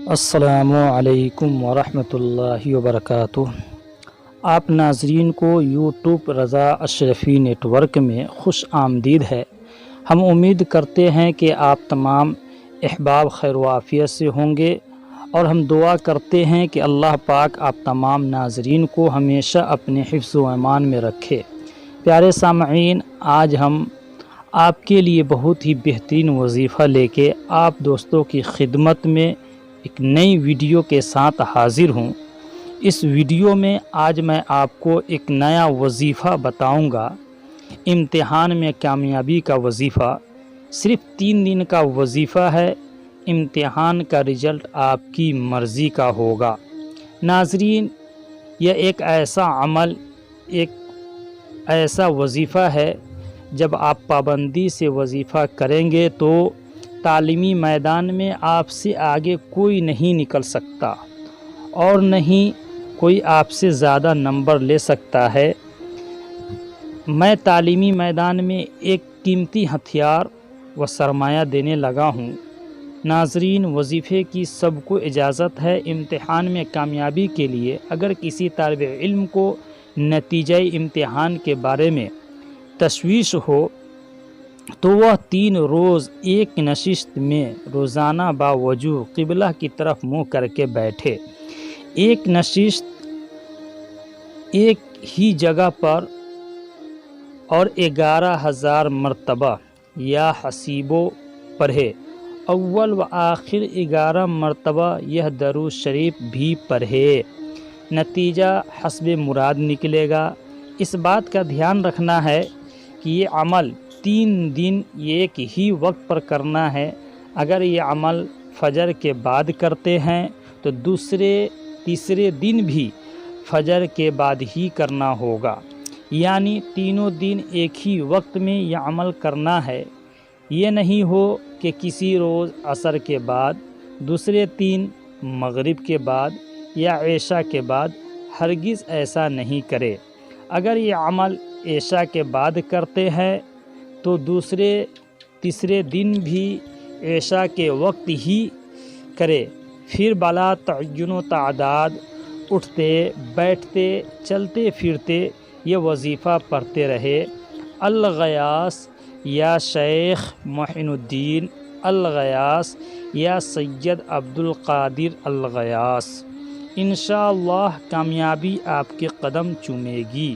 السلام علیکم ورحمۃ اللہ وبرکاتہ۔ آپ ناظرین کو یوٹیوب رضا اشرفی نیٹ ورک میں خوش آمدید ہے۔ ہم امید کرتے ہیں کہ آپ تمام احباب خیر و عافیت سے ہوں گے، اور ہم دعا کرتے ہیں کہ اللہ پاک آپ تمام ناظرین کو ہمیشہ اپنے حفظ و ایمان میں رکھے۔ پیارے سامعین، آج ہم آپ کے لیے بہت ہی بہترین وظیفہ لے کے آپ دوستوں کی خدمت میں ایک نئی ویڈیو کے ساتھ حاضر ہوں۔ اس ویڈیو میں آج میں آپ کو ایک نیا وظیفہ بتاؤں گا، امتحان میں کامیابی کا وظیفہ۔ صرف 3 دن کا وظیفہ ہے، امتحان کا رزلٹ آپ کی مرضی کا ہوگا۔ ناظرین، یہ ایک ایسا عمل، ایک ایسا وظیفہ ہے، جب آپ پابندی سے وظیفہ کریں گے تو تعلیمی میدان میں آپ سے آگے کوئی نہیں نکل سکتا، اور نہیں کوئی آپ سے زیادہ نمبر لے سکتا ہے۔ میں تعلیمی میدان میں ایک قیمتی ہتھیار و سرمایہ دینے لگا ہوں۔ ناظرین، وظیفے کی سب کو اجازت ہے۔ امتحان میں کامیابی کے لیے اگر کسی طالب علم کو نتیجہ امتحان کے بارے میں تشویش ہو تو وہ 3 روز ایک نشست میں روزانہ باوجود قبلہ کی طرف منہ کر کے بیٹھے۔ ایک نشست ایک ہی جگہ پر اور 11,000 مرتبہ یا حسیبو پڑھے۔ اول و آخر 11 مرتبہ یہ درود شریف بھی پڑھے۔ نتیجہ حسب مراد نکلے گا۔ اس بات کا دھیان رکھنا ہے کہ یہ عمل 3 دن ایک ہی وقت پر کرنا ہے۔ اگر یہ عمل فجر کے بعد کرتے ہیں تو تیسرے دن بھی فجر کے بعد ہی کرنا ہوگا، یعنی تینوں دن ایک ہی وقت میں یہ عمل کرنا ہے۔ یہ نہیں ہو کہ کسی روز عصر کے بعد، دوسرے 3 مغرب کے بعد یا عشاء کے بعد، ہرگز ایسا نہیں کرے۔ اگر یہ عمل عشاء کے بعد کرتے ہیں تو تیسرے دن بھی عشاء کے وقت ہی کرے، پھر بلا تعین و تعداد اٹھتے بیٹھتے چلتے پھرتے یہ وظیفہ پڑھتے رہے۔ الغیاث یا شیخ معین الدین الغیاث یا سید عبدالقادر الغیاث، انشاءاللہ کامیابی آپ کے قدم چومے گی۔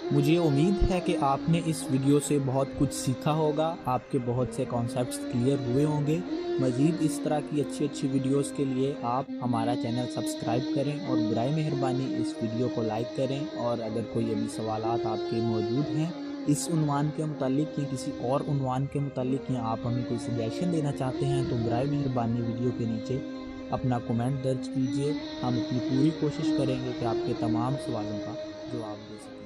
مجھے امید ہے کہ آپ نے اس ویڈیو سے بہت کچھ سیکھا ہوگا، آپ کے بہت سے کانسیپٹس کلیئر ہوئے ہوں گے۔ مزید اس طرح کی اچھی ویڈیوز کے لیے آپ ہمارا چینل سبسکرائب کریں، اور برائے مہربانی اس ویڈیو کو لائک کریں۔ اور اگر کوئی ابھی سوالات آپ کے موجود ہیں اس عنوان کے متعلق یا کسی اور عنوان کے متعلق، یا آپ ہمیں کوئی سجیشن دینا چاہتے ہیں، تو برائے مہربانی ویڈیو کے نیچے اپنا کمنٹ درج کیجیے۔ ہم اپنی پوری کوشش کریں گے کہ آپ کے تمام سوالوں کا جواب دے سکیں۔